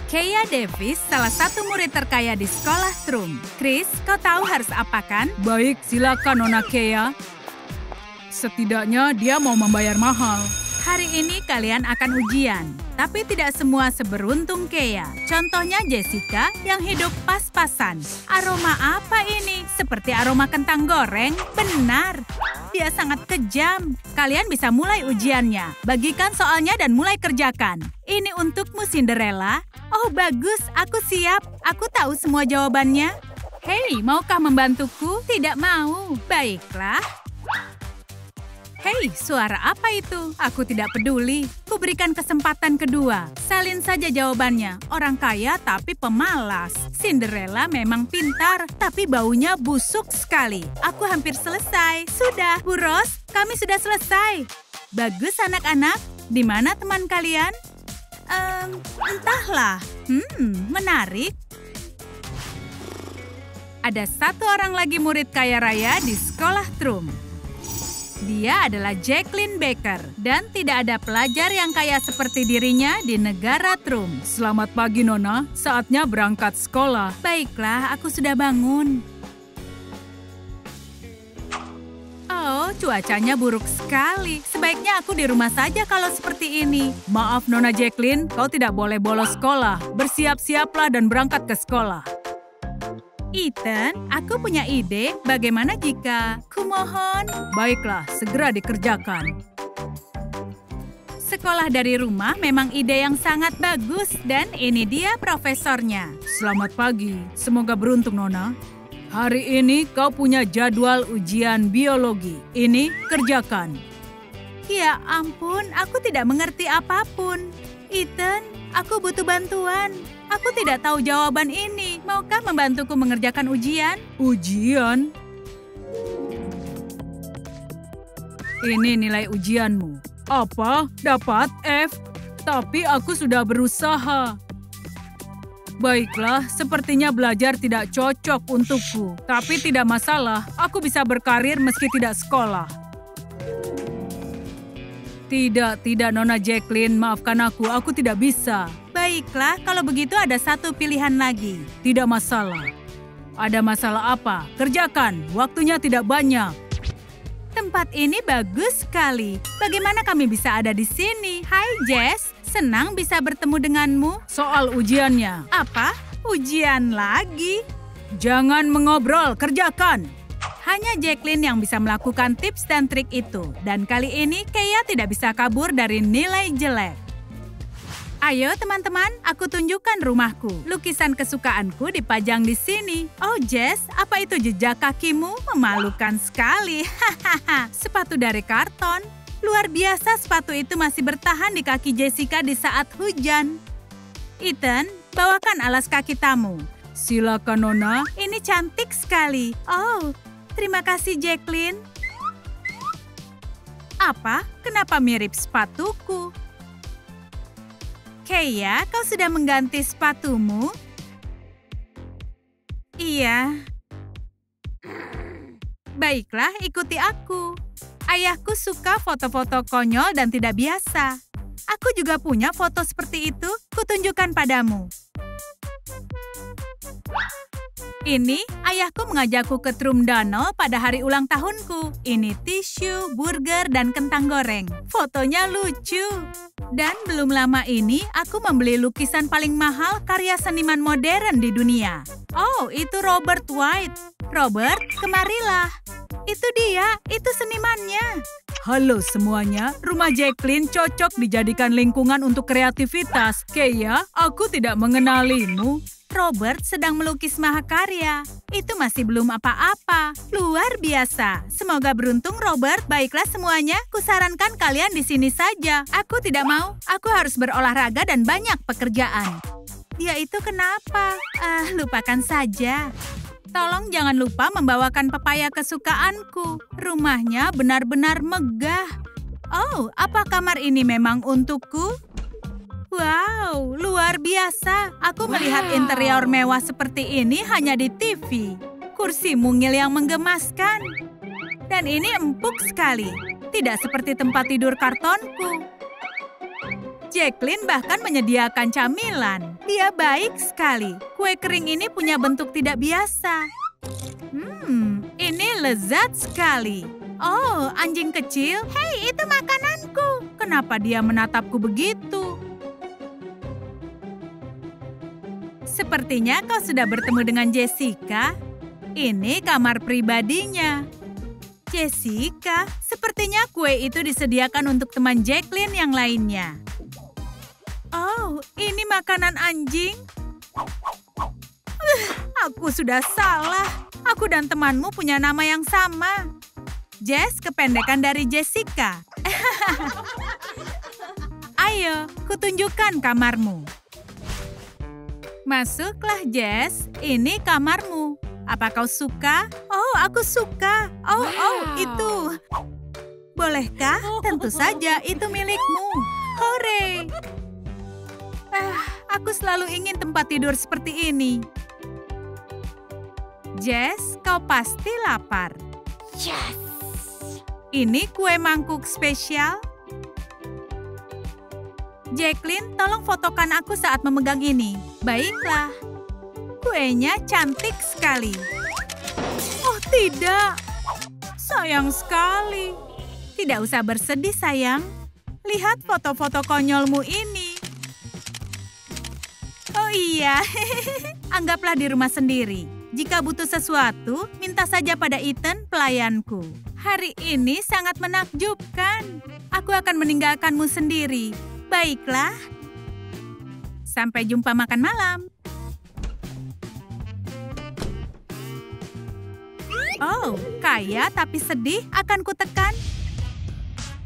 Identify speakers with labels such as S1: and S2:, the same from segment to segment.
S1: Keia Davis, salah satu murid terkaya di sekolah Trum. Chris, kau tahu harus apa kan?
S2: Baik, silakan Nona Keia. Setidaknya dia mau membayar mahal.
S1: Hari ini kalian akan ujian, tapi tidak semua seberuntung Keia. Contohnya Jessica yang hidup pas-pasan. Aroma apa ini? Seperti aroma kentang goreng? Benar, dia sangat kejam. Kalian bisa mulai ujiannya. Bagikan soalnya dan mulai kerjakan. Ini untukmu, Cinderella. Oh, bagus. Aku siap. Aku tahu semua jawabannya. Hei, maukah membantuku? Tidak mau. Baiklah. Hei, suara apa itu? Aku tidak peduli. Kuberikan kesempatan kedua. Salin saja jawabannya. Orang kaya tapi pemalas. Cinderella memang pintar, tapi baunya busuk sekali. Aku hampir selesai. Sudah, Bu Rose, kami sudah selesai. Bagus anak-anak. Di mana teman kalian? Entahlah. Menarik. Ada satu orang lagi murid kaya raya di sekolah Trum. Dia adalah Jacqueline Baker dan tidak ada pelajar yang kaya seperti dirinya di negara Trum.
S2: Selamat pagi, Nona. Saatnya berangkat sekolah.
S1: Baiklah, aku sudah bangun. Oh, cuacanya buruk sekali. Sebaiknya aku di rumah saja kalau seperti ini.
S2: Maaf, Nona Jacqueline, kau tidak boleh bolos sekolah. Bersiap-siaplah dan berangkat ke sekolah.
S1: Ethan, aku punya ide. Bagaimana jika kumohon?
S2: Baiklah, segera dikerjakan.
S1: Sekolah dari rumah memang ide yang sangat bagus. Dan ini dia profesornya.
S2: Selamat pagi. Semoga beruntung, Nona. Hari ini kau punya jadwal ujian biologi. Ini kerjakan.
S1: Ya ampun, aku tidak mengerti apapun. Ethan, aku butuh bantuan. Aku tidak tahu jawaban ini. Maukah membantuku mengerjakan ujian?
S2: Ujian? Ini nilai ujianmu. Apa? Dapat F? Tapi aku sudah berusaha. Baiklah, sepertinya belajar tidak cocok untukku. Tapi tidak masalah, aku bisa berkarir meski tidak sekolah. Tidak, Nona Jacqueline, maafkan aku tidak bisa.
S1: Baiklah, kalau begitu ada satu pilihan lagi.
S2: Tidak masalah. Ada masalah apa? Kerjakan, waktunya tidak banyak.
S1: Tempat ini bagus sekali. Bagaimana kami bisa ada di sini? Hai Jess, senang bisa bertemu denganmu.
S2: Soal ujiannya.
S1: Apa? Ujian lagi?
S2: Jangan mengobrol, kerjakan.
S1: Hanya Jacqueline yang bisa melakukan tips dan trik itu. Dan kali ini Keia tidak bisa kabur dari nilai jelek. Ayo teman-teman, aku tunjukkan rumahku. Lukisan kesukaanku dipajang di sini. Oh Jess, apa itu jejak kakimu? Memalukan sekali. Hahaha, sepatu dari karton. Luar biasa sepatu itu masih bertahan di kaki Jessica di saat hujan. Ethan, bawakan alas kaki tamu.
S2: Silakan, Nona.
S1: Ini cantik sekali. Oh, terima kasih Jacqueline. Apa? Kenapa mirip sepatuku? Keia, kau sudah mengganti sepatumu? Iya. Baiklah, ikuti aku. Ayahku suka foto-foto konyol dan tidak biasa. Aku juga punya foto seperti itu. Kutunjukkan padamu. Ini ayahku mengajakku ke Trum Danol pada hari ulang tahunku. Ini tisu, burger, dan kentang goreng. Fotonya lucu. Dan belum lama ini aku membeli lukisan paling mahal karya seniman modern di dunia. Oh, itu Robert White. Robert, kemarilah. Itu dia, itu senimannya.
S2: Halo semuanya, rumah Jacqueline cocok dijadikan lingkungan untuk kreativitas. Keia, aku tidak mengenalimu.
S1: Robert sedang melukis mahakarya. Itu masih belum apa-apa. Luar biasa. Semoga beruntung, Robert. Baiklah semuanya, kusarankan kalian di sini saja. Aku tidak mau. Aku harus berolahraga dan banyak pekerjaan. Dia itu kenapa? Lupakan saja. Tolong jangan lupa membawakan pepaya kesukaanku. Rumahnya benar-benar megah. Oh, apa kamar ini memang untukku? Wow, luar biasa. Aku melihat interior mewah seperti ini hanya di TV. Kursi mungil yang menggemaskan. Dan ini empuk sekali. Tidak seperti tempat tidur kartonku. Jacqueline bahkan menyediakan camilan. Dia baik sekali. Kue kering ini punya bentuk tidak biasa. Ini lezat sekali. Oh, anjing kecil. Hei, itu makananku. Kenapa dia menatapku begitu? Sepertinya kau sudah bertemu dengan Jessica. Ini kamar pribadinya. Jessica, sepertinya kue itu disediakan untuk teman Jacqueline yang lainnya. Oh, ini makanan anjing? Aku sudah salah. Aku dan temanmu punya nama yang sama. Jess kependekan dari Jessica. Ayo, kutunjukkan kamarmu. Masuklah, Jess. Ini kamarmu. Apa kau suka? Oh, aku suka. Oh, itu. Bolehkah? Tentu saja, itu milikmu. Hore! Aku selalu ingin tempat tidur seperti ini. Jess, kau pasti lapar. Yes! Ini kue mangkuk spesial. Jacqueline, tolong fotokan aku saat memegang ini. Baiklah. Kuenya cantik sekali. Oh, tidak. Sayang sekali. Tidak usah bersedih, sayang. Lihat foto-foto konyolmu ini. Oh iya, anggaplah di rumah sendiri. Jika butuh sesuatu, minta saja pada Ethan, pelayanku. Hari ini sangat menakjubkan. Aku akan meninggalkanmu sendiri. Baiklah. Sampai jumpa makan malam. Oh, kaya tapi sedih akan kutekan.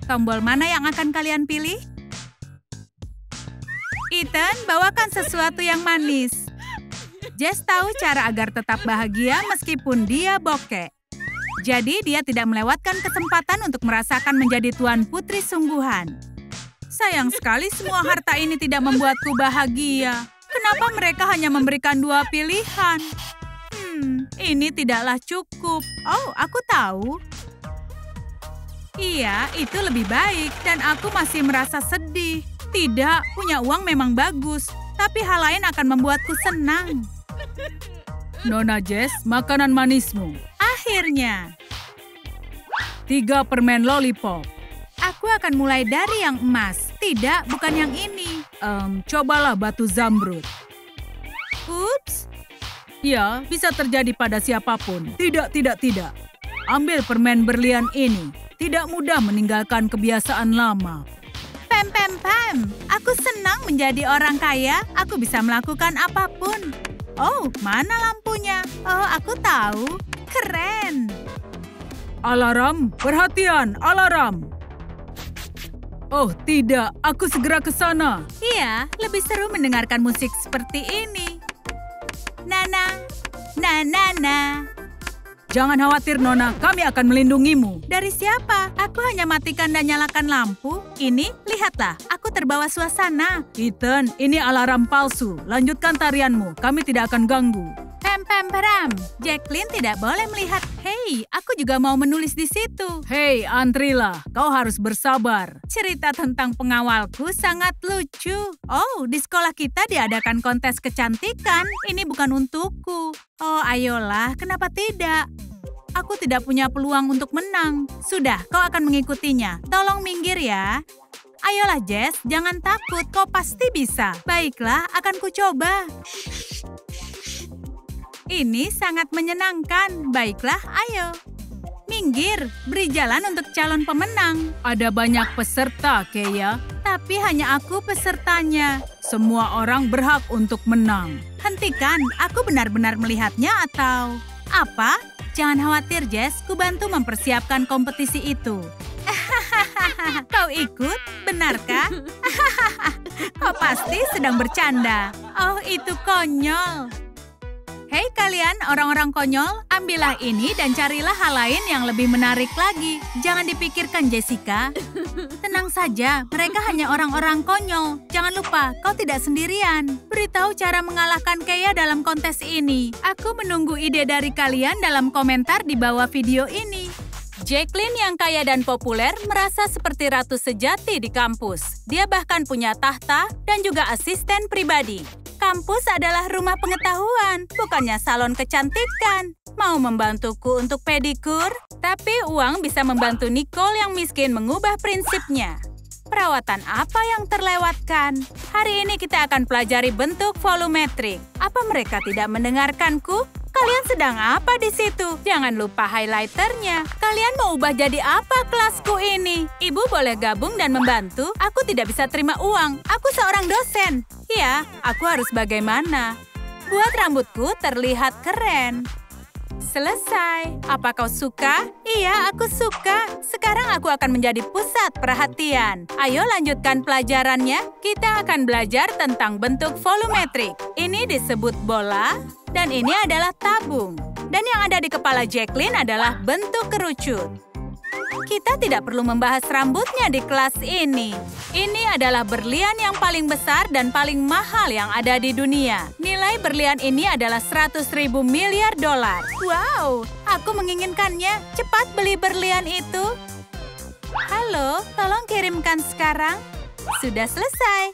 S1: Tombol mana yang akan kalian pilih? Ethan, bawakan sesuatu yang manis. Jess tahu cara agar tetap bahagia meskipun dia bokeh. Jadi dia tidak melewatkan kesempatan untuk merasakan menjadi tuan putri sungguhan. Sayang sekali semua harta ini tidak membuatku bahagia. Kenapa mereka hanya memberikan 2 pilihan? Ini tidaklah cukup. Oh, aku tahu. Iya, itu lebih baik dan aku masih merasa sedih. Tidak, punya uang memang bagus, tapi hal lain akan membuatku senang.
S2: Nona Jess, makanan manismu.
S1: Akhirnya.
S2: 3 permen lollipop.
S1: Aku akan mulai dari yang emas. Tidak, bukan yang ini.
S2: Cobalah batu zamrud.
S1: Ups.
S2: Ya, bisa terjadi pada siapapun. Tidak. Ambil permen berlian ini. Tidak mudah meninggalkan kebiasaan lama.
S1: Pem. Aku senang menjadi orang kaya. Aku bisa melakukan apapun. Oh, mana lampunya? Oh, aku tahu. Keren.
S2: Alarm, perhatian, alarm. Oh, tidak. Aku segera ke sana.
S1: Iya, lebih seru mendengarkan musik seperti ini. Nana.
S2: Jangan khawatir, Nona. Kami akan melindungimu.
S1: Dari siapa? Aku hanya matikan dan nyalakan lampu. Ini, lihatlah. Aku terbawa suasana.
S2: Ethan, ini alarm palsu. Lanjutkan tarianmu. Kami tidak akan ganggu.
S1: Pem. Jacqueline tidak boleh melihat. Hei, aku juga mau menulis di situ.
S2: Hei, antrilah. Kau harus bersabar.
S1: Cerita tentang pengawalku sangat lucu. Oh, di sekolah kita diadakan kontes kecantikan. Ini bukan untukku. Oh, ayolah. Kenapa tidak? Aku tidak punya peluang untuk menang. Sudah, kau akan mengikutinya. Tolong minggir ya. Ayolah, Jess. Jangan takut. Kau pasti bisa. Baiklah, akan kucoba. Ini sangat menyenangkan. Baiklah, ayo. Minggir, beri jalan untuk calon pemenang.
S2: Ada banyak peserta, Keya.
S1: Tapi hanya aku pesertanya.
S2: Semua orang berhak untuk menang.
S1: Hentikan, aku benar-benar melihatnya atau... Apa? Jangan khawatir, Jess. Kubantu mempersiapkan kompetisi itu. Kau ikut? Benarkah? Kau pasti sedang bercanda. Oh, itu konyol. Hei kalian, orang-orang konyol, ambillah ini dan carilah hal lain yang lebih menarik lagi. Jangan dipikirkan, Jessica. Tenang saja, mereka hanya orang-orang konyol. Jangan lupa, kau tidak sendirian. Beritahu cara mengalahkan Keya dalam kontes ini. Aku menunggu ide dari kalian dalam komentar di bawah video ini. Jacqueline yang kaya dan populer merasa seperti ratu sejati di kampus. Dia bahkan punya tahta dan juga asisten pribadi. Kampus adalah rumah pengetahuan, bukannya salon kecantikan. Mau membantuku untuk pedikur? Tapi uang bisa membantu Nicole yang miskin mengubah prinsipnya. Perawatan apa yang terlewatkan? Hari ini kita akan pelajari bentuk volumetrik. Apa mereka tidak mendengarkanku? Kalian sedang apa di situ? Jangan lupa highlighternya. Kalian mau ubah jadi apa kelasku ini? Ibu boleh gabung dan membantu? Aku tidak bisa terima uang. Aku seorang dosen. Ya, aku harus bagaimana? Buat rambutku terlihat keren. Selesai. Apa kau suka? Iya, aku suka. Sekarang aku akan menjadi pusat perhatian. Ayo lanjutkan pelajarannya. Kita akan belajar tentang bentuk volumetrik. Ini disebut bola, dan ini adalah tabung. Dan yang ada di kepala Jacqueline adalah bentuk kerucut. Kita tidak perlu membahas rambutnya di kelas ini. Ini adalah berlian yang paling besar dan paling mahal yang ada di dunia. Nilai berlian ini adalah 100.000 miliar dolar. Wow, aku menginginkannya. Cepat beli berlian itu. Halo, tolong kirimkan sekarang. Sudah selesai.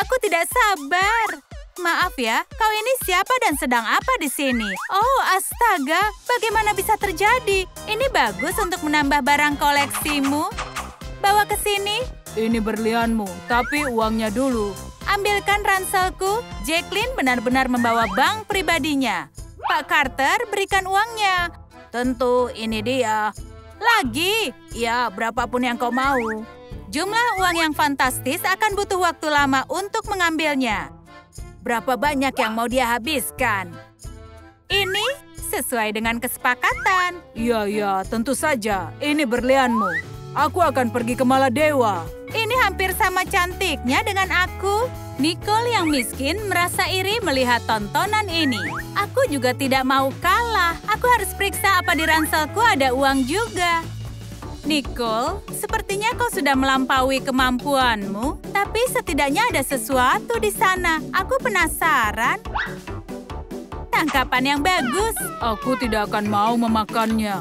S1: Aku tidak sabar. Maaf ya, kau ini siapa dan sedang apa di sini? Oh, astaga, bagaimana bisa terjadi? Ini bagus untuk menambah barang koleksimu. Bawa ke sini.
S2: Ini berlianmu, tapi uangnya dulu.
S1: Ambilkan ranselku. Jacqueline benar-benar membawa bank pribadinya. Pak Carter, berikan uangnya. Tentu, ini dia. Lagi? Ya, berapapun yang kau mau. Jumlah uang yang fantastis akan butuh waktu lama untuk mengambilnya. Berapa banyak yang mau dia habiskan? Ini sesuai dengan kesepakatan.
S2: Iya, tentu saja. Ini berlianmu. Aku akan pergi ke Maladewa.
S1: Ini hampir sama cantiknya dengan aku. Nicole yang miskin merasa iri melihat tontonan ini. Aku juga tidak mau kalah. Aku harus periksa apa di ranselku ada uang juga. Nicole, sepertinya kau sudah melampaui kemampuanmu, tapi setidaknya ada sesuatu di sana. Aku penasaran. Tangkapan yang bagus.
S2: Aku tidak akan mau memakannya.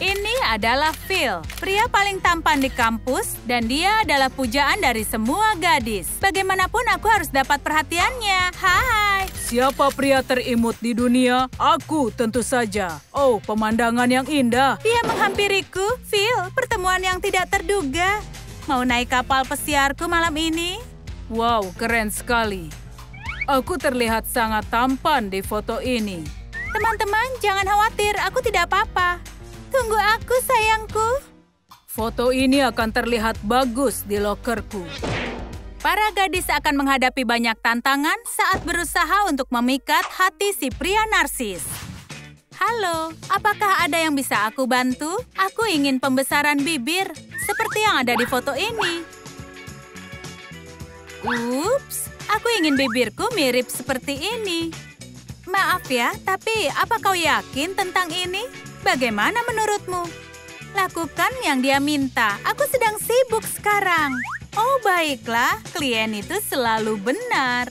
S1: Ini adalah Phil, pria paling tampan di kampus, dan dia adalah pujaan dari semua gadis. Bagaimanapun aku harus dapat perhatiannya. Hai.
S2: Siapa pria terimut di dunia? Aku tentu saja. Oh, pemandangan yang indah.
S1: Dia menghampiriku. Phil, pertemuan yang tidak terduga. Mau naik kapal pesiarku malam ini?
S2: Wow, keren sekali. Aku terlihat sangat tampan di foto ini.
S1: Teman-teman, jangan khawatir. Aku tidak apa-apa. Tunggu aku, sayangku.
S2: Foto ini akan terlihat bagus di lokerku.
S1: Para gadis akan menghadapi banyak tantangan saat berusaha untuk memikat hati si pria narsis. Halo, apakah ada yang bisa aku bantu? Aku ingin pembesaran bibir, seperti yang ada di foto ini. Ups, aku ingin bibirku mirip seperti ini. Maaf ya, tapi apa kau yakin tentang ini? Bagaimana menurutmu? Lakukan yang dia minta. Aku sedang sibuk sekarang. Oh, baiklah. Klien itu selalu benar.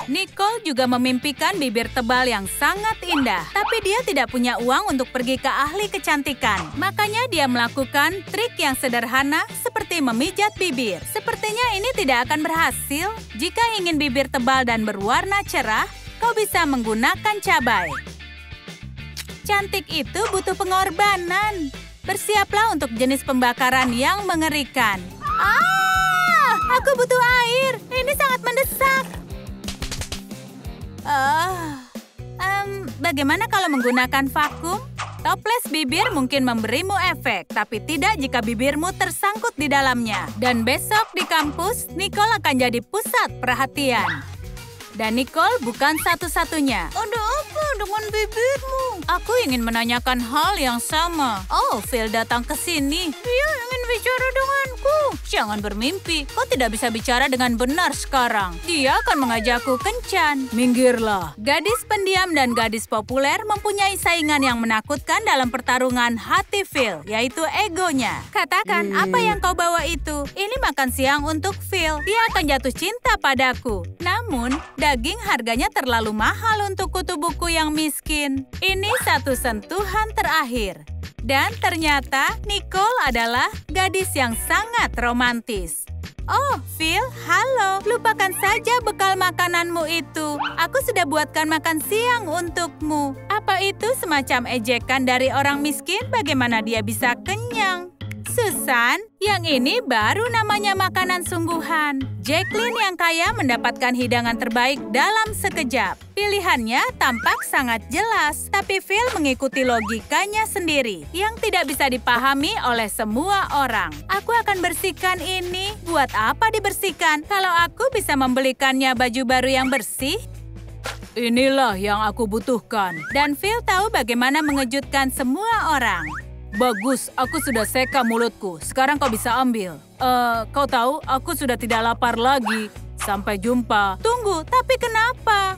S1: Nicole juga memimpikan bibir tebal yang sangat indah. Tapi dia tidak punya uang untuk pergi ke ahli kecantikan. Makanya dia melakukan trik yang sederhana seperti memijat bibir. Sepertinya ini tidak akan berhasil. Jika ingin bibir tebal dan berwarna cerah, kau bisa menggunakan cabai. Cantik itu butuh pengorbanan. Bersiaplah untuk jenis pembakaran yang mengerikan. Aku butuh air. Ini sangat mendesak. Bagaimana kalau menggunakan vakum? Toples bibir mungkin memberimu efek, tapi tidak jika bibirmu tersangkut di dalamnya. Dan besok di kampus, Nicole akan jadi pusat perhatian. Dan Nicole bukan satu-satunya. Ada apa dengan bibirmu? Aku ingin menanyakan hal yang sama. Oh, Phil datang ke sini. Dia ingin bicara denganku. Jangan bermimpi. Kau tidak bisa bicara dengan benar sekarang. Dia akan mengajakku kencan.
S2: Minggirlah.
S1: Gadis pendiam dan gadis populer mempunyai saingan yang menakutkan dalam pertarungan hati Phil, yaitu egonya. Katakan, apa yang kau bawa itu? Ini makan siang untuk Phil. Dia akan jatuh cinta padaku. Namun, daging harganya terlalu mahal untuk kutu buku yang miskin. Ini satu sentuhan terakhir. Dan ternyata Nicole adalah gadis yang sangat romantis. Oh, Phil, halo. Lupakan saja bekal makananmu itu. Aku sudah buatkan makan siang untukmu. Apa itu semacam ejekan dari orang miskin? Bagaimana dia bisa kenyang? Susan, yang ini baru namanya makanan sungguhan. Jacqueline yang kaya mendapatkan hidangan terbaik dalam sekejap. Pilihannya tampak sangat jelas, tapi Phil mengikuti logikanya sendiri yang tidak bisa dipahami oleh semua orang. Aku akan bersihkan ini. Buat apa dibersihkan kalau aku bisa membelikannya baju baru yang bersih?
S2: Inilah yang aku butuhkan.
S1: Dan Phil tahu bagaimana mengejutkan semua orang.
S2: Bagus, aku sudah seka mulutku. Sekarang kau bisa ambil. Kau tahu, aku sudah tidak lapar lagi. Sampai jumpa.
S1: Tunggu, tapi kenapa?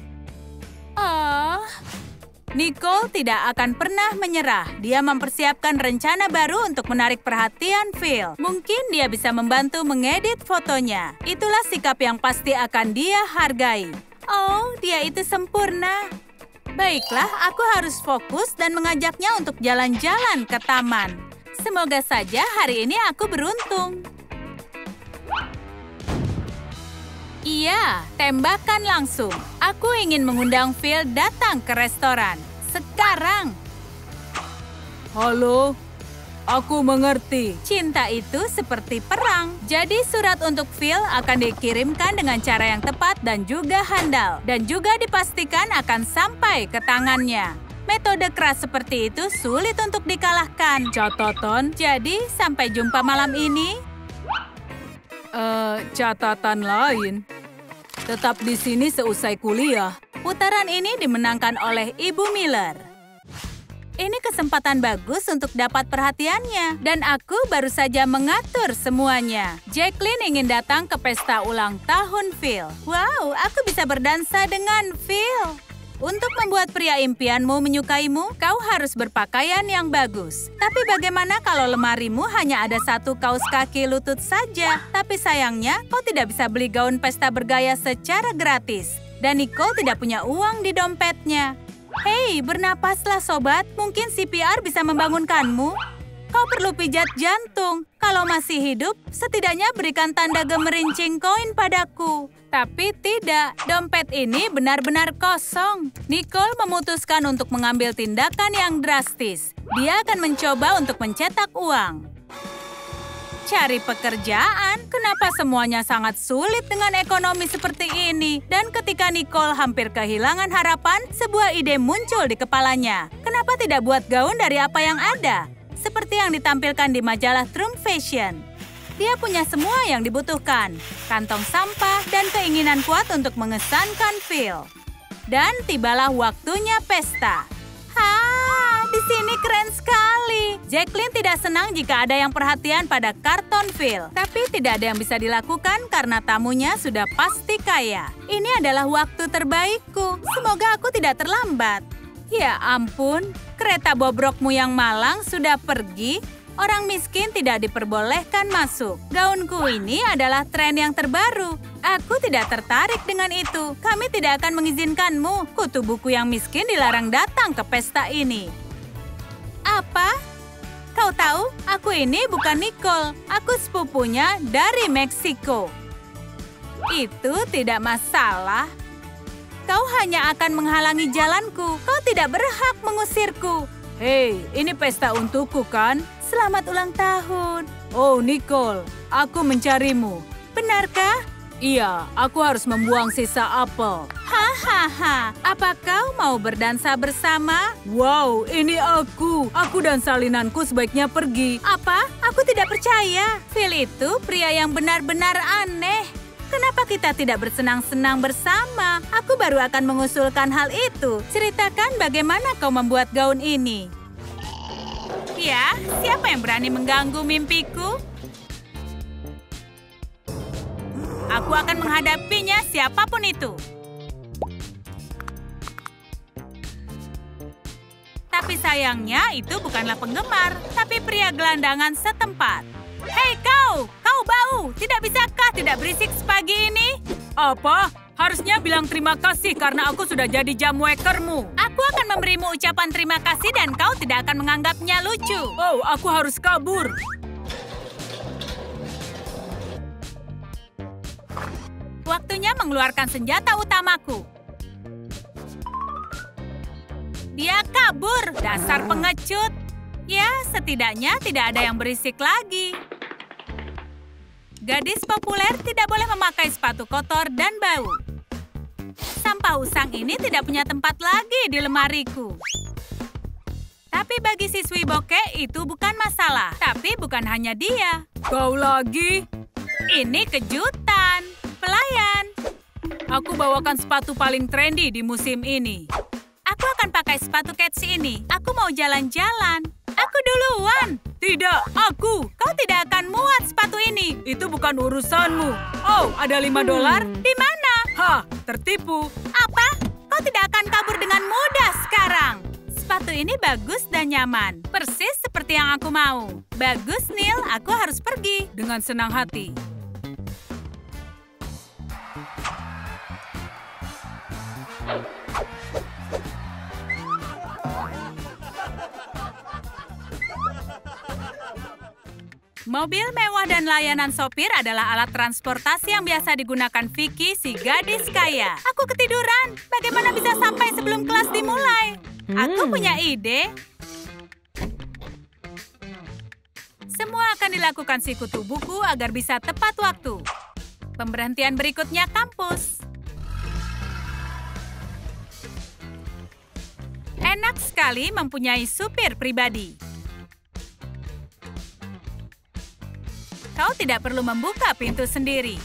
S1: Nicole tidak akan pernah menyerah. Dia mempersiapkan rencana baru untuk menarik perhatian Phil. Mungkin dia bisa membantu mengedit fotonya. Itulah sikap yang pasti akan dia hargai. Oh, dia itu sempurna. Baiklah, aku harus fokus dan mengajaknya untuk jalan-jalan ke taman. Semoga saja hari ini aku beruntung. Iya, tembakan langsung. Aku ingin mengundang Phil datang ke restoran. Sekarang.
S2: Halo, aku mengerti.
S1: Cinta itu seperti perang. Jadi surat untuk Phil akan dikirimkan dengan cara yang tepat dan juga handal. Dan juga dipastikan akan sampai ke tangannya. Metode keras seperti itu sulit untuk dikalahkan.
S2: Catatan?
S1: Jadi, sampai jumpa malam ini.
S2: Catatan lain. Tetap di sini seusai kuliah.
S1: Putaran ini dimenangkan oleh Ibu Miller. Ini kesempatan bagus untuk dapat perhatiannya. Dan aku baru saja mengatur semuanya. Jacqueline ingin datang ke pesta ulang tahun Phil. Wow, aku bisa berdansa dengan Phil. Untuk membuat pria impianmu menyukaimu, kau harus berpakaian yang bagus. Tapi bagaimana kalau lemarimu hanya ada satu kaos kaki lutut saja? Tapi sayangnya, kau tidak bisa beli gaun pesta bergaya secara gratis. Dan Nicole tidak punya uang di dompetnya. Hei, bernapaslah sobat. Mungkin CPR bisa membangunkanmu. Kau perlu pijat jantung. Kalau masih hidup, setidaknya berikan tanda gemerincing koin padaku. Tapi tidak, dompet ini benar-benar kosong. Nicole memutuskan untuk mengambil tindakan yang drastis. Dia akan mencoba untuk mencetak uang. Cari pekerjaan? Kenapa semuanya sangat sulit dengan ekonomi seperti ini? Dan ketika Nicole hampir kehilangan harapan, sebuah ide muncul di kepalanya. Kenapa tidak buat gaun dari apa yang ada? Seperti yang ditampilkan di majalah Trunk Fashion. Dia punya semua yang dibutuhkan, kantong sampah dan keinginan kuat untuk mengesankan Phil. Dan tibalah waktunya pesta. Di sini keren sekali. Jacqueline tidak senang jika ada yang perhatian pada karton Phil. Tapi tidak ada yang bisa dilakukan karena tamunya sudah pasti kaya. Ini adalah waktu terbaikku. Semoga aku tidak terlambat. Ya ampun, kereta bobrokmu yang malang sudah pergi. Orang miskin tidak diperbolehkan masuk. Gaunku ini adalah tren yang terbaru. Aku tidak tertarik dengan itu. Kami tidak akan mengizinkanmu. Kutu buku yang miskin dilarang datang ke pesta ini. Apa? Kau tahu, aku ini bukan Nicole. Aku sepupunya dari Meksiko. Itu tidak masalah. Kau hanya akan menghalangi jalanku. Kau tidak berhak mengusirku.
S2: Hei, ini pesta untukku kan?
S1: Selamat ulang tahun.
S2: Oh, Nicole, aku mencarimu.
S1: Benarkah?
S2: Iya, aku harus membuang sisa apel.
S1: Hahaha, apa kau mau berdansa bersama?
S2: Wow, ini aku. Aku dan salinanku sebaiknya pergi.
S1: Apa? Aku tidak percaya. Phil itu pria yang benar-benar aneh. Kenapa kita tidak bersenang-senang bersama? Aku baru akan mengusulkan hal itu. Ceritakan bagaimana kau membuat gaun ini. Ya, siapa yang berani mengganggu mimpiku? Aku akan menghadapinya siapapun itu. Tapi sayangnya itu bukanlah penggemar, tapi pria gelandangan setempat. Hei kau bau! Tidak bisakah tidak berisik sepagi ini?
S2: Apa? Harusnya bilang terima kasih karena aku sudah jadi jamwakermu.
S1: Aku akan memberimu ucapan terima kasih dan kau tidak akan menganggapnya lucu.
S2: Oh, aku harus kabur.
S1: Waktunya mengeluarkan senjata utamaku. Dia kabur, dasar pengecut. Ya, setidaknya tidak ada yang berisik lagi. Gadis populer tidak boleh memakai sepatu kotor dan bau. Sampah usang ini tidak punya tempat lagi di lemariku. Tapi bagi siswi bokeh itu bukan masalah. Tapi bukan hanya dia.
S2: Kau lagi?
S1: Ini kejutan. Pelayan.
S2: Aku bawakan sepatu paling trendy di musim ini.
S1: Aku akan pakai sepatu Keds ini. Aku mau jalan-jalan. Aku duluan.
S2: Tidak, aku.
S1: Kau tidak akan muat sepatu ini.
S2: Itu bukan urusanmu. Oh, ada $5?
S1: Di mana?
S2: Hah, tertipu.
S1: Apa? Kau tidak akan kabur dengan mudah sekarang. Sepatu ini bagus dan nyaman. Persis seperti yang aku mau. Bagus, Neil. Aku harus pergi.
S2: Dengan senang hati.
S1: Mobil mewah dan layanan sopir adalah alat transportasi yang biasa digunakan Vicky, si gadis kaya. Aku ketiduran. Bagaimana bisa sampai sebelum kelas dimulai? Aku punya ide. Semua akan dilakukan si kutu buku agar bisa tepat waktu. Pemberhentian berikutnya kampus. Enak sekali mempunyai supir pribadi. Kau tidak perlu membuka pintu sendiri.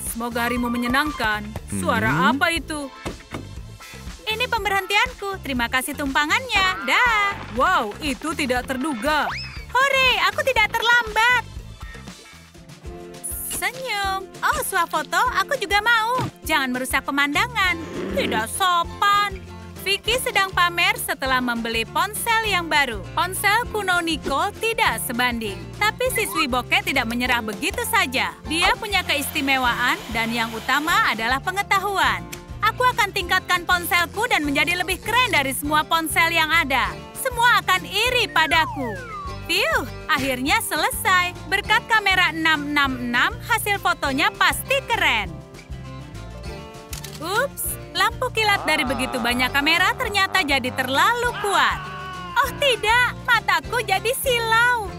S2: Semoga harimu menyenangkan. Suara apa itu?
S1: Ini pemberhentianku. Terima kasih tumpangannya. Dah.
S2: Wow, itu tidak terduga.
S1: Hore, aku tidak terlambat. Senyum. Oh, swafoto, aku juga mau. Jangan merusak pemandangan. Tidak sopan. Vicky sedang pamer setelah membeli ponsel yang baru. Ponsel kuno Nicole tidak sebanding. Tapi siswi bokeh tidak menyerah begitu saja. Dia punya keistimewaan dan yang utama adalah pengetahuan. Aku akan tingkatkan ponselku dan menjadi lebih keren dari semua ponsel yang ada. Semua akan iri padaku. Piuh, akhirnya selesai. Berkat kamera 666, hasil fotonya pasti keren. Ups, lampu kilat dari begitu banyak kamera ternyata jadi terlalu kuat. Oh tidak, mataku jadi silau.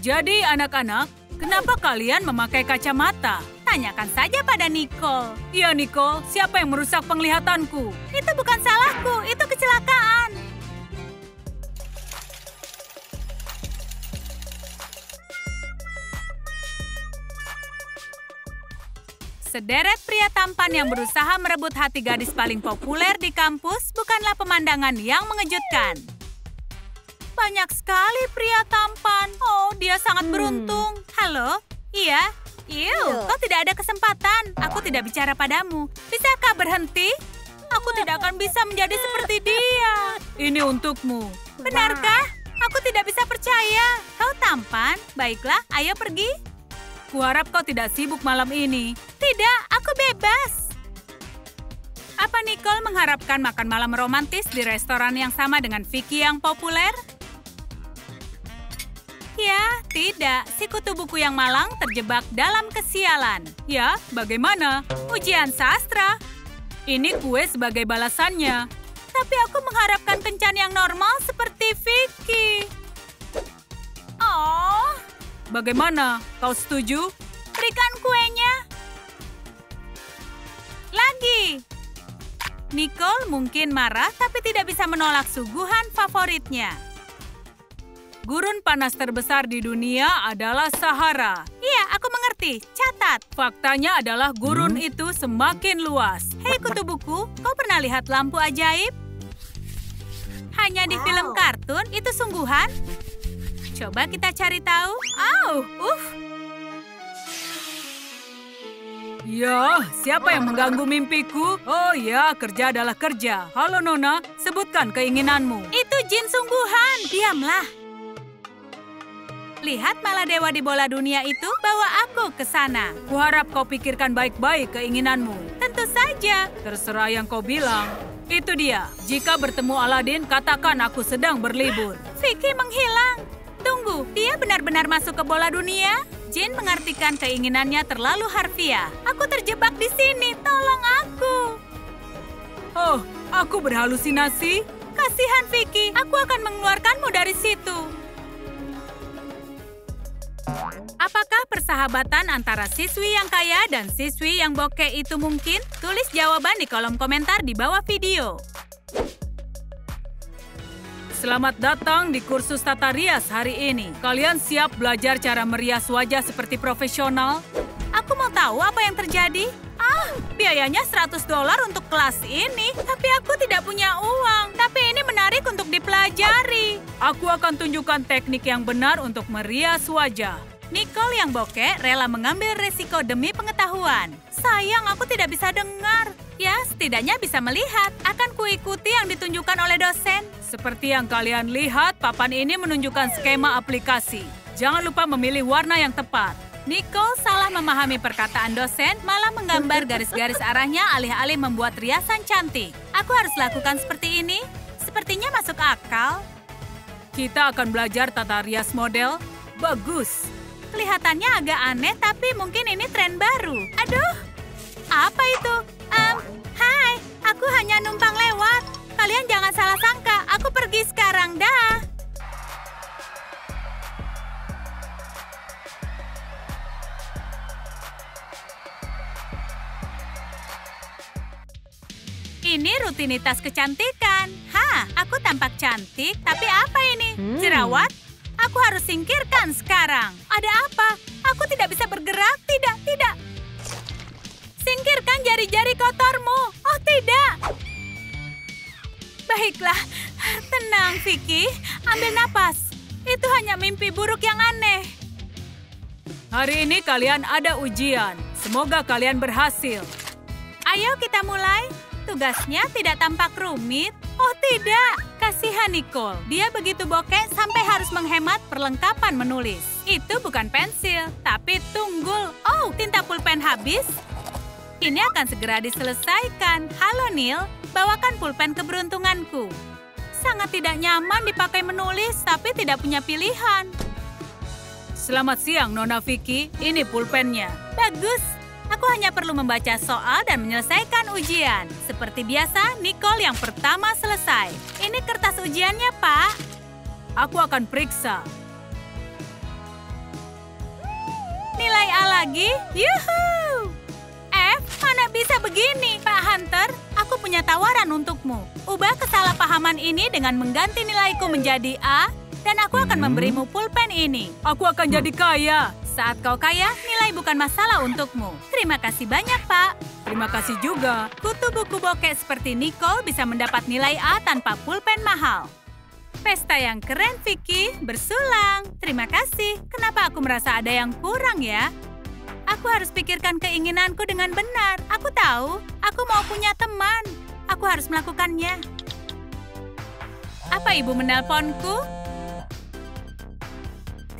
S2: Jadi anak-anak, kenapa kalian memakai kacamata?
S1: Tanyakan saja pada Nicole.
S2: Iya Nicole, siapa yang merusak penglihatanku?
S1: Itu bukan salahku, itu kecelakaan. Sederet pria tampan yang berusaha merebut hati gadis paling populer di kampus bukanlah pemandangan yang mengejutkan. Banyak sekali pria tampan. Oh, dia sangat beruntung. Halo? Iya? Kau tidak ada kesempatan. Aku tidak bicara padamu. Bisakah berhenti? Aku tidak akan bisa menjadi seperti dia.
S2: Ini untukmu.
S1: Benarkah? Aku tidak bisa percaya. Kau tampan. Baiklah, ayo pergi.
S2: Kuharap kau tidak sibuk malam ini.
S1: Tidak, aku bebas. Apa Nicole mengharapkan makan malam romantis di restoran yang sama dengan Vicky yang populer? Ya, tidak. Si kutu buku yang malang terjebak dalam kesialan.
S2: Ya, bagaimana?
S1: Ujian sastra.
S2: Ini kue sebagai balasannya.
S1: Tapi aku mengharapkan kencan yang normal seperti Vicky. Oh.
S2: Bagaimana? Kau setuju?
S1: Berikan kuenya. Lagi. Nicole mungkin marah tapi tidak bisa menolak suguhan favoritnya.
S2: Gurun panas terbesar di dunia adalah Sahara.
S1: Iya, aku mengerti. Catat.
S2: Faktanya adalah gurun itu semakin luas.
S1: Hei kutu buku, kau pernah lihat lampu ajaib? Hanya di film kartun, itu sungguhan? Coba kita cari tahu.
S2: Ya, siapa yang mengganggu mimpiku? Oh ya, kerja adalah kerja. Halo Nona, sebutkan keinginanmu.
S1: Itu jin sungguhan. Diamlah. Lihat Maladewa di bola dunia itu bawa aku ke sana.
S2: Kuharap kau pikirkan baik-baik keinginanmu.
S1: Tentu saja.
S2: Terserah yang kau bilang. Itu dia. Jika bertemu Aladin, katakan aku sedang berlibur.
S1: Vicky menghilang. Tunggu, dia benar-benar masuk ke bola dunia? Jin mengartikan keinginannya terlalu harfiah. Aku terjebak di sini, tolong aku.
S2: Oh, aku berhalusinasi?
S1: Kasihan Vicky, aku akan mengeluarkanmu dari situ. Apakah persahabatan antara siswi yang kaya dan siswi yang bokeh itu mungkin? Tulis jawaban di kolom komentar di bawah video.
S2: Selamat datang di kursus tata rias hari ini. Kalian siap belajar cara merias wajah seperti profesional?
S1: Aku mau tahu apa yang terjadi. Biayanya $100 untuk kelas ini. Tapi aku tidak punya uang. Tapi ini menarik untuk dipelajari.
S2: Aku akan tunjukkan teknik yang benar untuk merias wajah.
S1: Nicole yang bokeh rela mengambil resiko demi pengetahuan. Sayang, aku tidak bisa dengar. Ya, setidaknya bisa melihat. Akan kuikuti yang ditunjukkan oleh dosen.
S2: Seperti yang kalian lihat, papan ini menunjukkan skema aplikasi. Jangan lupa memilih warna yang tepat.
S1: Nicole salah memahami perkataan dosen, malah menggambar garis-garis arahnya alih-alih membuat riasan cantik. Aku harus lakukan seperti ini? Sepertinya masuk akal.
S2: Kita akan belajar tata rias model. Bagus.
S1: Kelihatannya agak aneh, tapi mungkin ini tren baru. Aduh, apa itu? Hai, aku hanya numpang lewat. Kalian jangan salah sangka, aku pergi sekarang, dah. Ini rutinitas kecantikan. Aku tampak cantik, tapi apa ini? Jerawat? Aku harus singkirkan sekarang. Ada apa? Aku tidak bisa bergerak. Tidak. Singkirkan jari-jari kotormu. Oh, tidak. Baiklah. Tenang, Vicky. Ambil napas. Itu hanya mimpi buruk yang aneh.
S2: Hari ini kalian ada ujian. Semoga kalian berhasil.
S1: Ayo kita mulai. Tugasnya tidak tampak rumit. Oh tidak, kasihan Nicole. Dia begitu bokeh sampai harus menghemat perlengkapan menulis. Itu bukan pensil, tapi tunggul. Oh, tinta pulpen habis? Ini akan segera diselesaikan. Halo Neil, bawakan pulpen keberuntunganku. Sangat tidak nyaman dipakai menulis, tapi tidak punya pilihan.
S2: Selamat siang, Nona Vicky. Ini pulpennya.
S1: Bagus. Aku hanya perlu membaca soal dan menyelesaikan ujian. Seperti biasa, Nicole yang pertama selesai. Ini kertas ujiannya, Pak.
S2: Aku akan periksa.
S1: Nilai A lagi? Yuhuu! F, mana bisa begini, Pak Hunter? Aku punya tawaran untukmu. Ubah kesalahpahaman ini dengan mengganti nilaiku menjadi A, dan aku akan memberimu pulpen ini.
S2: Aku akan jadi kaya.
S1: Saat kau kaya, nilai bukan masalah untukmu. Terima kasih banyak, Pak.
S2: Terima kasih juga.
S1: Kutu buku bokeh seperti Nicole bisa mendapat nilai A tanpa pulpen mahal. Pesta yang keren, Vicky. Bersulang. Terima kasih. Kenapa aku merasa ada yang kurang ya? Aku harus pikirkan keinginanku dengan benar. Aku tahu, aku mau punya teman. Aku harus melakukannya. Apa ibu menelponku?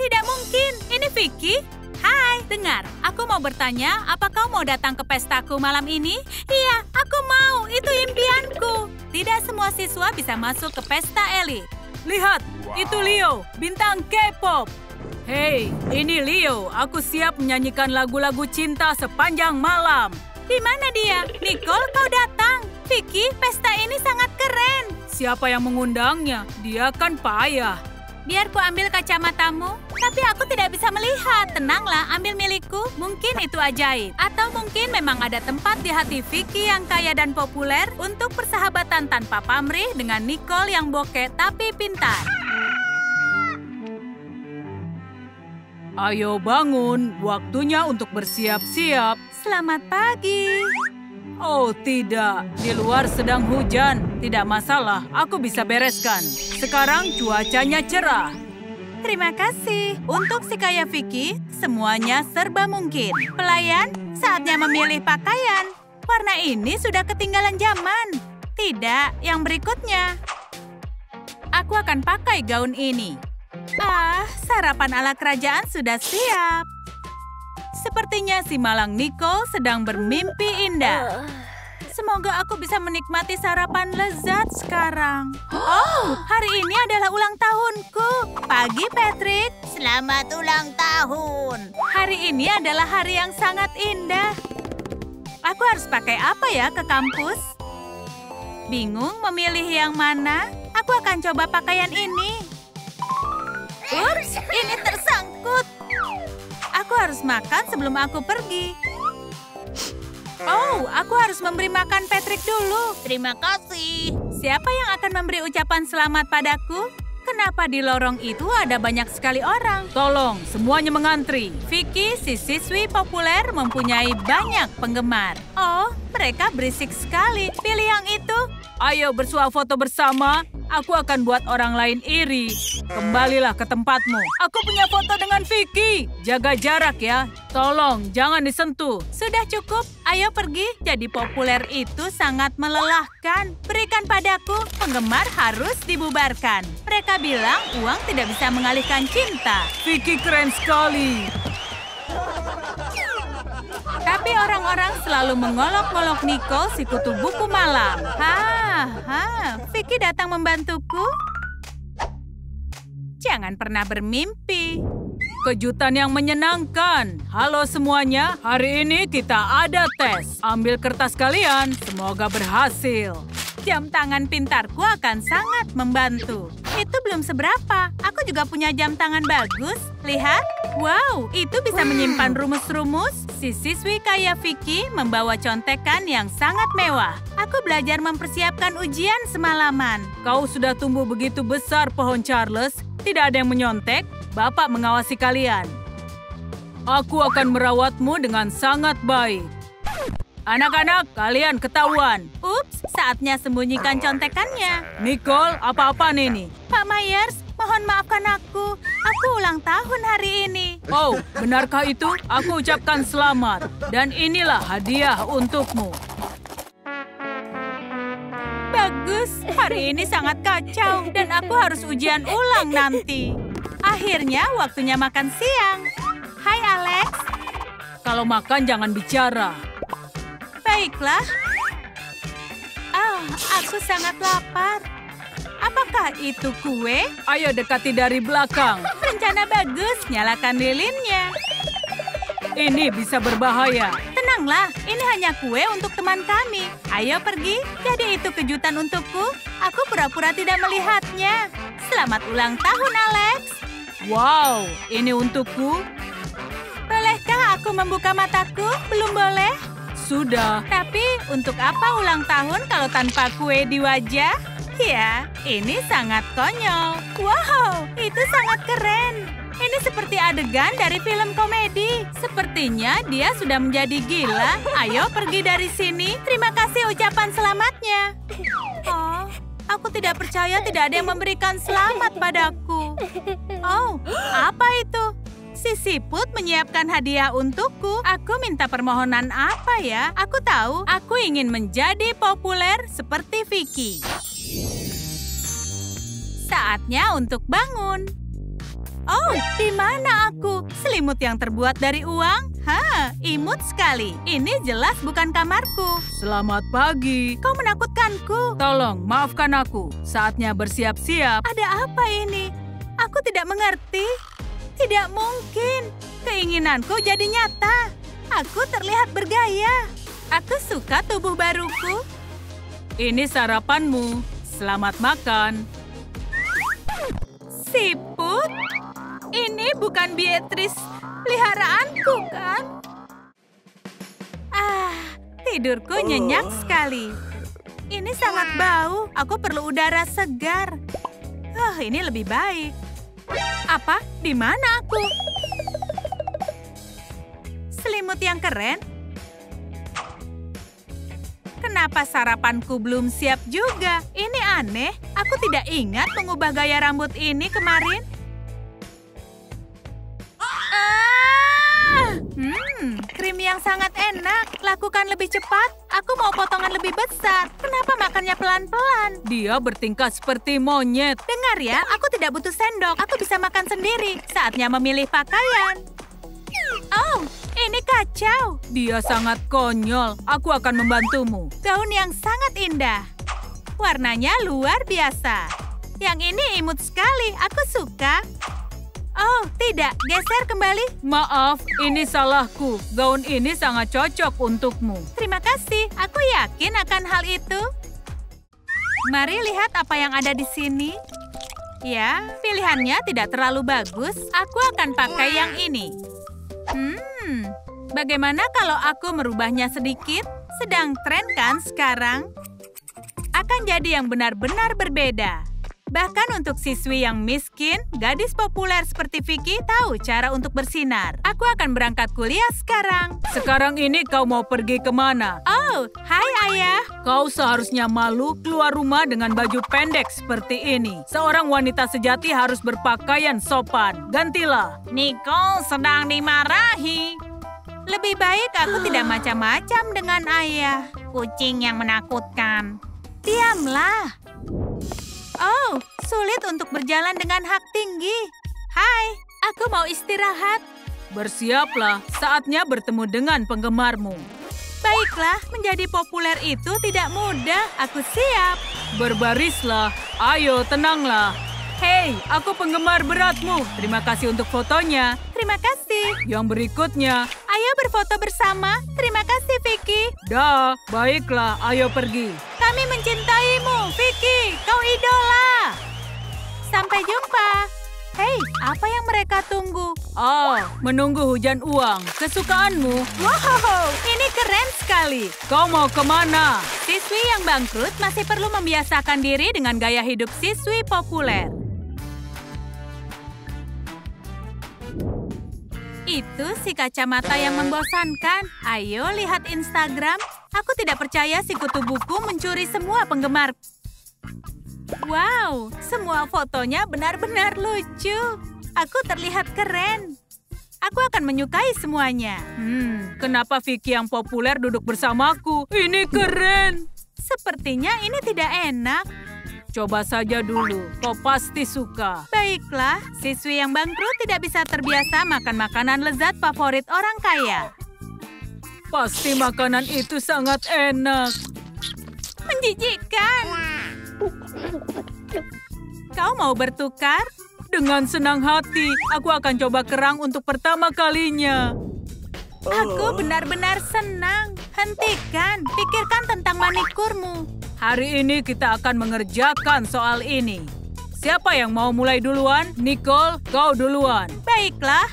S1: Tidak mungkin. Ini Vicky. Hai, dengar. Aku mau bertanya, apa kau mau datang ke pestaku malam ini? Iya, aku mau. Itu impianku. Tidak semua siswa bisa masuk ke pesta elit.
S2: Lihat, itu Leo, bintang K-pop. Hei, ini Leo. Aku siap menyanyikan lagu-lagu cinta sepanjang malam.
S1: Di mana dia? Nicole, kau datang. Vicky, pesta ini sangat keren.
S2: Siapa yang mengundangnya? Dia kan payah.
S1: Biar ku ambil kacamatamu, tapi aku tidak bisa melihat. Tenanglah, ambil milikku. Mungkin itu ajaib. Atau mungkin memang ada tempat di hati Vicky yang kaya dan populer untuk persahabatan tanpa pamrih dengan Nicole yang bokeh tapi pintar.
S2: Ayo bangun, waktunya untuk bersiap-siap.
S1: Selamat pagi.
S2: Oh tidak, di luar sedang hujan. Tidak masalah, aku bisa bereskan. Sekarang cuacanya cerah.
S1: Terima kasih. Untuk si kaya Vicky, semuanya serba mungkin. Pelayan, saatnya memilih pakaian. Warna ini sudah ketinggalan zaman. Tidak, yang berikutnya. Aku akan pakai gaun ini. Sarapan ala kerajaan sudah siap. Sepertinya si malang Nicole sedang bermimpi indah. Semoga aku bisa menikmati sarapan lezat sekarang. Oh, hari ini adalah ulang tahunku. Pagi, Patrick. Selamat ulang tahun. Hari ini adalah hari yang sangat indah. Aku harus pakai apa ya ke kampus? Bingung memilih yang mana? Aku akan coba pakaian ini. Ups, ini tersangkut. Aku harus makan sebelum aku pergi. Oh, aku harus memberi makan Patrick dulu. Terima kasih. Siapa yang akan memberi ucapan selamat padaku? Kenapa di lorong itu ada banyak sekali orang?
S2: Tolong, semuanya mengantri.
S1: Vicky, si siswi populer, mempunyai banyak penggemar. Oh, mereka berisik sekali. Pilih yang itu.
S2: Ayo bersuah foto bersama. Aku akan buat orang lain iri. Kembalilah ke tempatmu. Aku punya foto dengan Vicky. Jaga jarak ya. Tolong, jangan disentuh.
S1: Sudah cukup. Ayo pergi. Jadi populer itu sangat melelahkan. Berikan padaku. Penggemar harus dibubarkan. Mereka bilang uang tidak bisa mengalihkan cinta.
S2: Vicky keren sekali.
S1: Tapi orang-orang selalu mengolok-olok Nicole si kutu buku malam. Vicky datang membantuku. Jangan pernah bermimpi.
S2: Kejutan yang menyenangkan. Halo semuanya, hari ini kita ada tes. Ambil kertas kalian, semoga berhasil.
S1: Jam tangan pintarku akan sangat membantu. Itu belum seberapa. Aku juga punya jam tangan bagus. Lihat. Wow, itu bisa menyimpan rumus-rumus. Si siswi kaya Vicky membawa contekan yang sangat mewah. Aku belajar mempersiapkan ujian semalaman.
S2: Kau sudah tumbuh begitu besar, pohon Charles. Tidak ada yang menyontek. Bapak mengawasi kalian. Aku akan merawatmu dengan sangat baik. Anak-anak, kalian ketahuan.
S1: Ups, saatnya sembunyikan contekannya.
S2: Nicole, apa-apaan ini?
S1: Pak Myers, mohon maafkan aku. Aku ulang tahun hari ini.
S2: Oh, benarkah itu? Aku ucapkan selamat. Dan inilah hadiah untukmu.
S1: Bagus, hari ini sangat kacau. Dan aku harus ujian ulang nanti. Akhirnya waktunya makan siang. Hai Alex.
S2: Kalau makan jangan bicara.
S1: Baiklah. Aku sangat lapar. Apakah itu kue?
S2: Ayo dekati dari belakang.
S1: Rencana bagus, nyalakan lilinnya.
S2: Ini bisa berbahaya.
S1: Tenanglah, ini hanya kue untuk teman kami. Ayo pergi, jadi itu kejutan untukku. Aku pura-pura tidak melihatnya. Selamat ulang tahun, Alex.
S2: Wow, ini untukku.
S1: Bolehkah aku membuka mataku? Belum boleh?
S2: Sudah.
S1: Tapi untuk apa ulang tahun kalau tanpa kue di wajah? Ya, ini sangat konyol. Wow, itu sangat keren. Ini seperti adegan dari film komedi. Sepertinya dia sudah menjadi gila. Ayo pergi dari sini. Terima kasih ucapan selamatnya. Oh, aku tidak percaya tidak ada yang memberikan selamat padaku. Oh, apa itu? Si siput menyiapkan hadiah untukku. Aku minta permohonan apa ya? Aku tahu, aku ingin menjadi populer seperti Vicky. Saatnya untuk bangun. Oh, di mana aku? Selimut yang terbuat dari uang? Imut sekali. Ini jelas bukan kamarku.
S2: Selamat pagi.
S1: Kau menakutkanku.
S2: Tolong, maafkan aku. Saatnya bersiap-siap.
S1: Ada apa ini? Aku tidak mengerti. Tidak mungkin. Keinginanku jadi nyata. Aku terlihat bergaya. Aku suka tubuh baruku.
S2: Ini sarapanmu. Selamat makan.
S1: Siput? Ini bukan Beatrice peliharaanku, kan? Tidurku nyenyak sekali. Ini sangat bau. Aku perlu udara segar. Ini lebih baik. Apa? Di mana aku? Selimut yang keren? Kenapa sarapanku belum siap juga? Ini aneh. Aku tidak ingat mengubah gaya rambut ini kemarin. Krim yang sangat enak. Lakukan lebih cepat. Aku mau potongan lebih besar. Kenapa makannya pelan-pelan?
S2: Dia bertingkah seperti monyet.
S1: Dengar ya, aku tidak butuh sendok. Aku bisa makan sendiri. Saatnya memilih pakaian. Oh, ini kacau.
S2: Dia sangat konyol. Aku akan membantumu.
S1: Gaun yang sangat indah. Warnanya luar biasa. Yang ini imut sekali. Aku suka. Oh, tidak. Geser kembali.
S2: Maaf, ini salahku. Gaun ini sangat cocok untukmu.
S1: Terima kasih. Aku yakin akan hal itu. Mari lihat apa yang ada di sini. Ya, pilihannya tidak terlalu bagus. Aku akan pakai yang ini. Bagaimana kalau aku merubahnya sedikit? Sedang tren kan sekarang? Akan jadi yang benar-benar berbeda. Bahkan untuk siswi yang miskin, gadis populer seperti Vicky tahu cara untuk bersinar. Aku akan berangkat kuliah sekarang.
S2: Sekarang ini kau mau pergi kemana?
S1: Oh, hai ayah.
S2: Kau seharusnya malu keluar rumah dengan baju pendek seperti ini. Seorang wanita sejati harus berpakaian sopan. Gantilah.
S1: Nicole sedang dimarahi. Lebih baik aku tidak macam-macam dengan ayah. Kucing yang menakutkan. Diamlah. Oh, sulit untuk berjalan dengan hak tinggi. Hai, aku mau istirahat.
S2: Bersiaplah, saatnya bertemu dengan penggemarmu.
S1: Baiklah, menjadi populer itu tidak mudah. Aku siap.
S2: Berbarislah, ayo tenanglah. Hei, aku penggemar beratmu. Terima kasih untuk fotonya.
S1: Terima kasih.
S2: Yang berikutnya.
S1: Ayo berfoto bersama. Terima kasih, Vicky.
S2: Dah, baiklah, ayo pergi.
S1: Kami mencintaimu, Vicky. Kau idola. Sampai jumpa. Hei, apa yang mereka tunggu?
S2: Oh, menunggu hujan uang. Kesukaanmu?
S1: Wow, ini keren sekali.
S2: Kau mau kemana?
S1: Siswi yang bangkrut masih perlu membiasakan diri dengan gaya hidup siswi populer. Itu si kacamata yang membosankan. Ayo lihat Instagram. Aku tidak percaya si kutu buku mencuri semua penggemar. Wow, semua fotonya benar-benar lucu. Aku terlihat keren. Aku akan menyukai semuanya.
S2: Kenapa Vicky yang populer duduk bersamaku? Ini keren.
S1: Sepertinya ini tidak enak.
S2: Coba saja dulu, kau pasti suka.
S1: Baiklah, siswi yang bangkrut tidak bisa terbiasa makan makanan lezat favorit orang kaya.
S2: Pasti makanan itu sangat enak.
S1: Menjijikkan. Kau mau bertukar?
S2: Dengan senang hati, aku akan coba kerang untuk pertama kalinya.
S1: Aku benar-benar senang. Hentikan, pikirkan tentang manikurmu.
S2: Hari ini kita akan mengerjakan soal ini. Siapa yang mau mulai duluan? Nicole, kau duluan.
S1: Baiklah.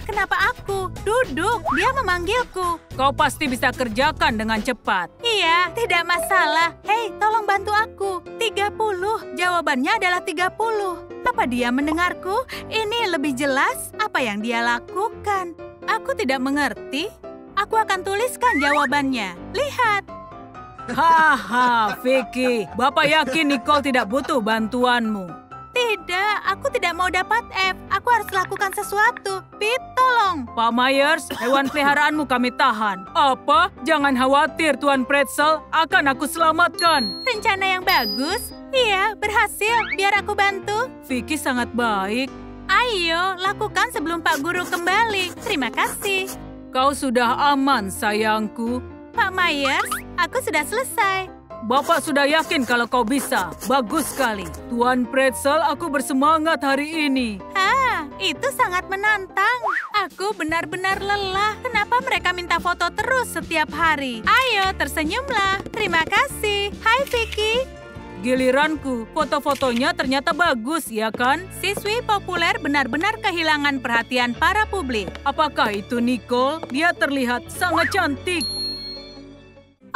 S1: Kenapa aku? Duduk, dia memanggilku.
S2: Kau pasti bisa kerjakan dengan cepat.
S1: Iya, tidak masalah. Hei, tolong bantu aku. 30. Jawabannya adalah 30. Apa dia mendengarku? Ini lebih jelas apa yang dia lakukan. Aku tidak mengerti. Aku akan tuliskan jawabannya. Lihat.
S2: Haha, Vicky. Bapak yakin Nicole tidak butuh bantuanmu.
S1: Tidak, aku tidak mau dapat F. Aku harus lakukan sesuatu. Pete, tolong.
S2: Pak Myers, hewan peliharaanmu kami tahan. Apa? Jangan khawatir, Tuan Pretzel. Akan aku selamatkan.
S1: Rencana yang bagus. Iya, berhasil. Biar aku bantu.
S2: Vicky sangat baik.
S1: Ayo, lakukan sebelum Pak Guru kembali. Terima kasih.
S2: Kau sudah aman, sayangku.
S1: Pak Myers, aku sudah selesai.
S2: Bapak sudah yakin kalau kau bisa. Bagus sekali. Tuan Pretzel, aku bersemangat hari ini.
S1: Itu sangat menantang. Aku benar-benar lelah. Kenapa mereka minta foto terus setiap hari? Ayo, tersenyumlah. Terima kasih. Hai, Vicky.
S2: Giliranku, foto-fotonya ternyata bagus, ya kan?
S1: Siswi populer benar-benar kehilangan perhatian para publik.
S2: Apakah itu Nicole? Dia terlihat sangat cantik.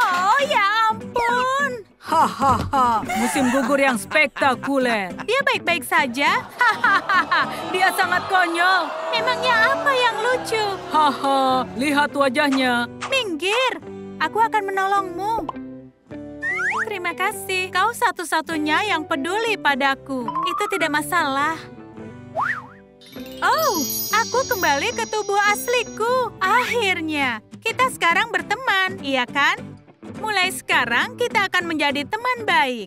S1: Oh, ya ampun.
S2: Hahaha, musim gugur yang spektakuler.
S1: Dia baik-baik saja?
S2: Hahaha, dia sangat konyol.
S1: Memangnya apa yang lucu?
S2: Haha, lihat wajahnya.
S1: Minggir, aku akan menolongmu. Terima kasih, kau satu-satunya yang peduli padaku. Itu tidak masalah. Oh, aku kembali ke tubuh asliku. Akhirnya, kita sekarang berteman, iya kan? Mulai sekarang kita akan menjadi teman baik.